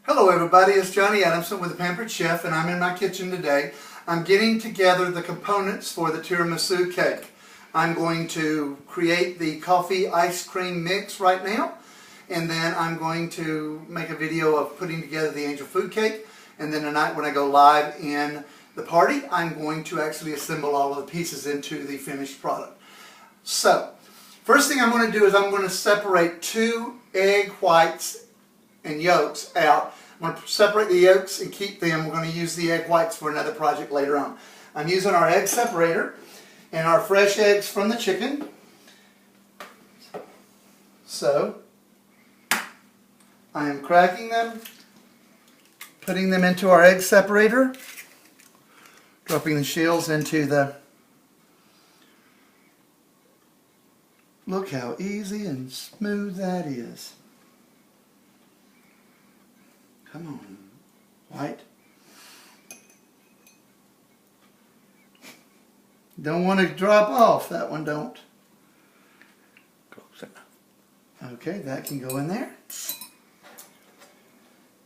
Hello everybody, it's Johnny Adamson with the Pampered Chef, and I'm in my kitchen today. I'm getting together the components for the tiramisu cake. I'm going to create the coffee ice cream mix right now, and then I'm going to make a video of putting together the angel food cake, and then tonight when I go live in the party, I'm going to actually assemble all of the pieces into the finished product. So, first thing I'm going to do is I'm going to separate 2 egg whites and yolks out. I'm going to separate the yolks and keep them. We're going to use the egg whites for another project later on. I'm using our egg separator and our fresh eggs from the chicken. So, I am cracking them, putting them into our egg separator, dropping the shells into the... Look how easy and smooth that is. Come on, white. Don't want to drop off. That one don't. Close enough. Okay, that can go in there.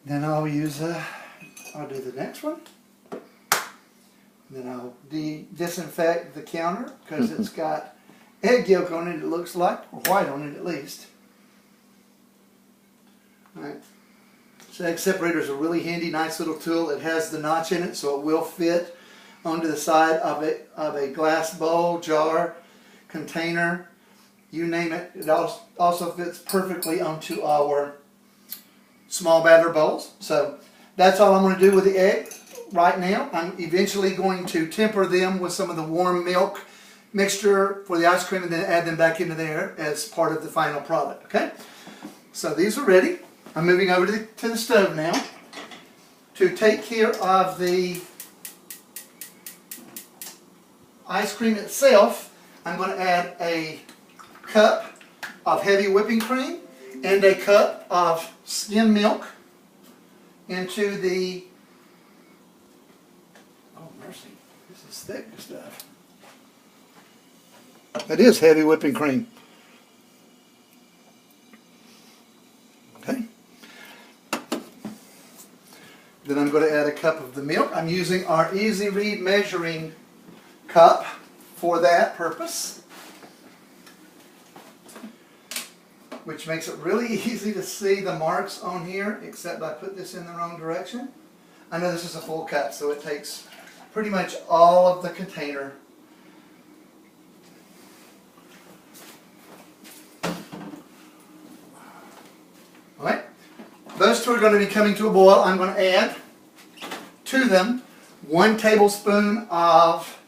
Then I'll use I'll do the next one. Then I'll disinfect the counter because it's got egg yolk on it, it looks like, or white on it at least. All right. So egg separator is a really handy, nice little tool. It has the notch in it, so it will fit onto the side of a glass bowl, jar, container, you name it. It also fits perfectly onto our small batter bowls. So that's all I'm going to do with the egg right now. I'm eventually going to temper them with some of the warm milk mixture for the ice cream and then add them back into there as part of the final product. Okay? So these are ready. I'm moving over to the stove now to take care of the ice cream itself. I'm going to add a cup of heavy whipping cream and a cup of skim milk into the... Oh mercy, this is thick stuff. That is heavy whipping cream. Okay. Then I'm going to add a cup of the milk. I'm using our Easy Read measuring cup for that purpose, which makes it really easy to see the marks on here, except I put this in the wrong direction. I know this is a full cup, so it takes pretty much all of the container. Alright, those 2 are going to be coming to a boil. I'm going to add to them 1 tablespoon of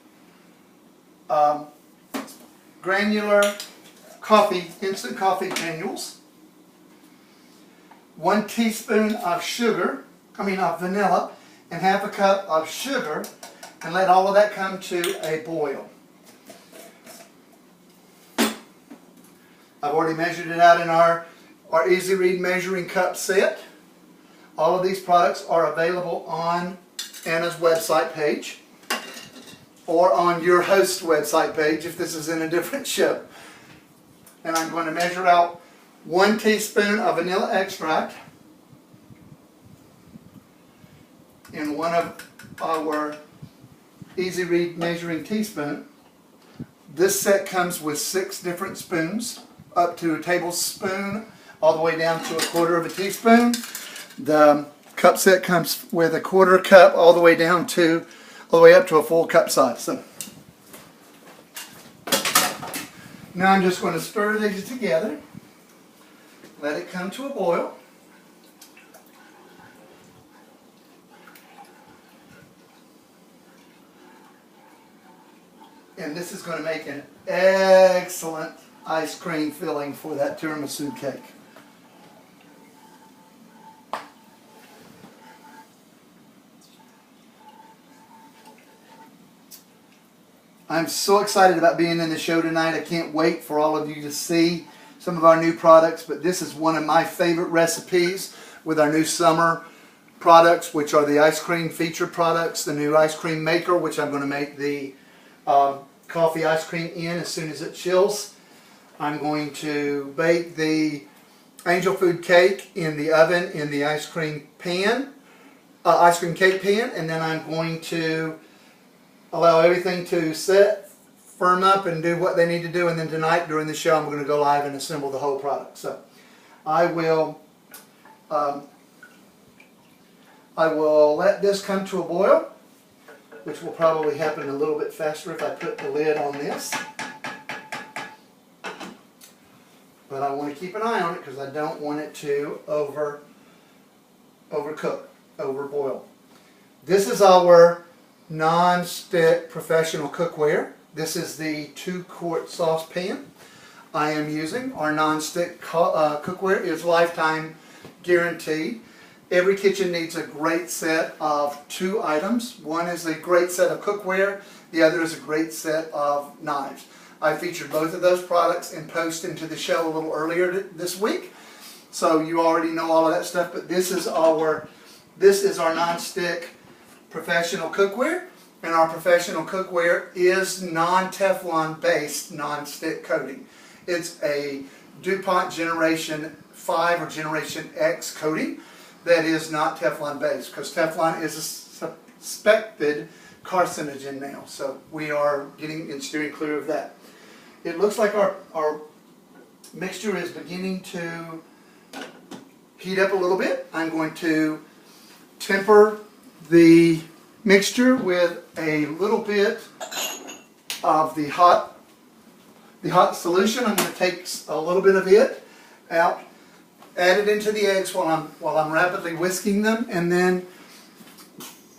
granular coffee, instant coffee granules, 1 teaspoon of sugar, of vanilla, and half a cup of sugar, and let all of that come to a boil. I've already measured it out in our Easy Read measuring cup set. All of these products are available on Anna's website page or on your host website page if this is in a different ship. And I'm going to measure out 1 teaspoon of vanilla extract in one of our Easy Read measuring teaspoon. This set comes with 6 different spoons, up to a tablespoon, all the way down to 1/4 of a teaspoon. The cup set comes with a 1/4 cup all the way up to a full cup size. So now I'm just going to stir these together, let it come to a boil. And this is going to make an excellent ice cream filling for that tiramisu cake. I'm so excited about being in the show tonight. I can't wait for all of you to see some of our new products, but this is one of my favorite recipes with our new summer products, which are the ice cream featured products, the new ice cream maker, which I'm going to make the coffee ice cream in as soon as it chills. I'm going to bake the angel food cake in the oven in the ice cream pan, ice cream cake pan, and then I'm going to allow everything to set, firm up, and do what they need to do. And then tonight during the show, I'm going to go live and assemble the whole product. So I will let this come to a boil, which will probably happen a little bit faster if I put the lid on this. But I want to keep an eye on it because I don't want it to overcook, overboil. This is our non-stick professional cookware. This is the 2-quart saucepan I am using. Our non-stick cookware is lifetime guaranteed. Every kitchen needs a great set of 2 items. One is a great set of cookware. The other is a great set of knives. I featured both of those products and posted into the show a little earlier this week. So you already know all of that stuff, but this is our non-stick professional cookware, and our professional cookware is non-Teflon based non-stick coating. It's a DuPont Generation 5 or Generation X coating that is not Teflon based, because Teflon is a suspected carcinogen now. So we are getting and steering clear of that. It looks like our mixture is beginning to heat up a little bit. I'm going to temper the mixture with a little bit of the hot solution. I'm going to take a little bit of it out, add it into the eggs while I'm rapidly whisking them, and then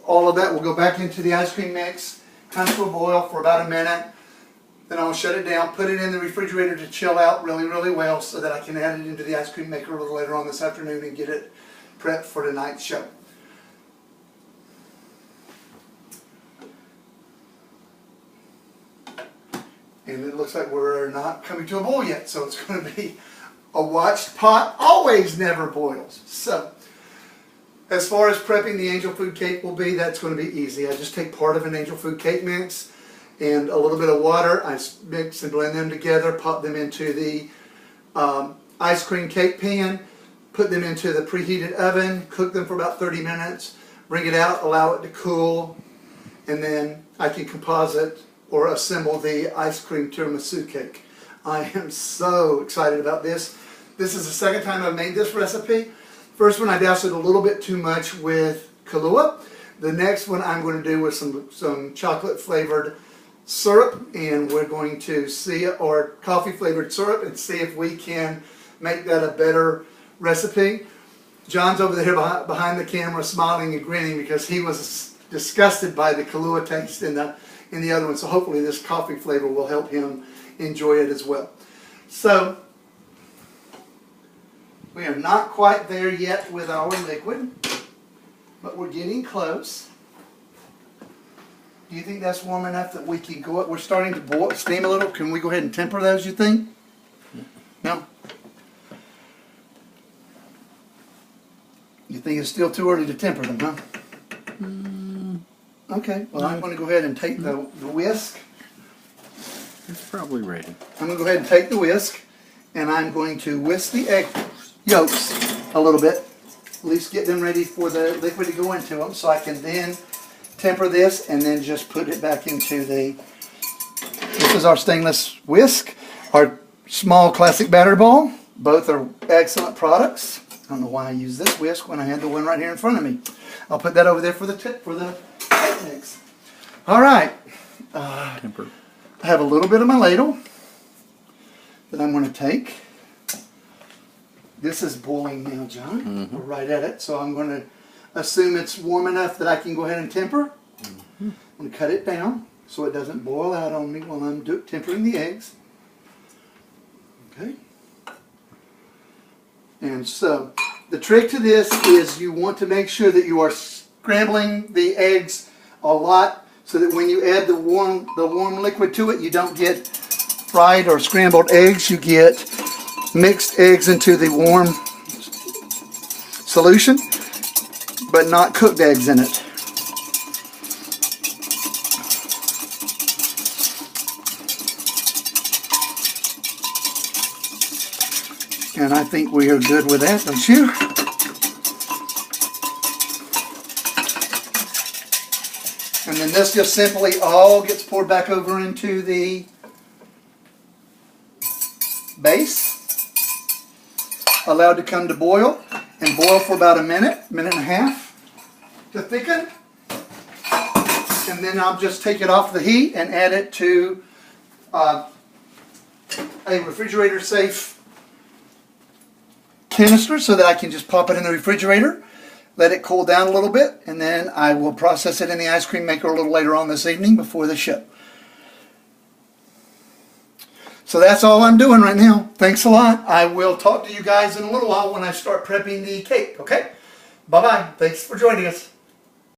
all of that will go back into the ice cream mix, come to a boil for about a minute. Then I'll shut it down, put it in the refrigerator to chill out really, really well so that I can add it into the ice cream maker a little later on this afternoon and get it prepped for tonight's show. And it looks like we're not coming to a boil yet, so it's going to be a watched pot always never boils. So as far as prepping the angel food cake will be, that's going to be easy. I just take part of an angel food cake mix and a little bit of water. I mix and blend them together, pop them into the ice cream cake pan, put them into the preheated oven, cook them for about 30 minutes, bring it out, allow it to cool, and then I can composite or assemble the ice cream tiramisu cake. I am so excited about this. This is the second time I've made this recipe. First one I doused it a little bit too much with Kahlua. The next one I'm going to do with some chocolate flavored syrup, and we're going to see, or coffee flavored syrup, and see if we can make that a better recipe. John's over there behind the camera smiling and grinning because he was disgusted by the Kahlua taste in the other one, so hopefully this coffee flavor will help him enjoy it as well. So we are not quite there yet with our liquid, but we're getting close. Do you think that's warm enough that we can go up? We're starting to boil, steam a little. Can we go ahead and temper those, you think? No? You think it's still too early to temper them, huh? Okay, well I'm going to go ahead and take the whisk. It's probably ready. I'm going to go ahead and take the whisk, and I'm going to whisk the egg yolks a little bit. At least get them ready for the liquid to go into them, so I can then temper this and then just put it back into the... This is our stainless whisk, our small classic batter ball. Both are excellent products. I don't know why I use this whisk when I had the one right here in front of me. I'll put that over there for the mix. All right. Temper. I have a little bit of my ladle that I'm going to take. This is boiling now, John. Mm-hmm. We're right at it, so I'm going to assume it's warm enough that I can go ahead and temper. Mm-hmm. I'm going to cut it down so it doesn't boil out on me while I'm tempering the eggs. Okay. And so the trick to this is you want to make sure that you are scrambling the eggs a lot so that when you add the warm liquid to it, you don't get fried or scrambled eggs. You get mixed eggs into the warm solution, but not cooked eggs in it. And I think we are good with that, don't you? And then this just simply all gets poured back over into the base. Allowed to come to boil and boil for about a minute and a half to thicken. And then I'll just take it off the heat and add it to a refrigerator safe canister so that I can just pop it in the refrigerator, let it cool down a little bit, and then I will process it in the ice cream maker a little later on this evening before the show. So that's all I'm doing right now. Thanks a lot. I will talk to you guys in a little while when I start prepping the cake, okay? Bye-bye. Thanks for joining us.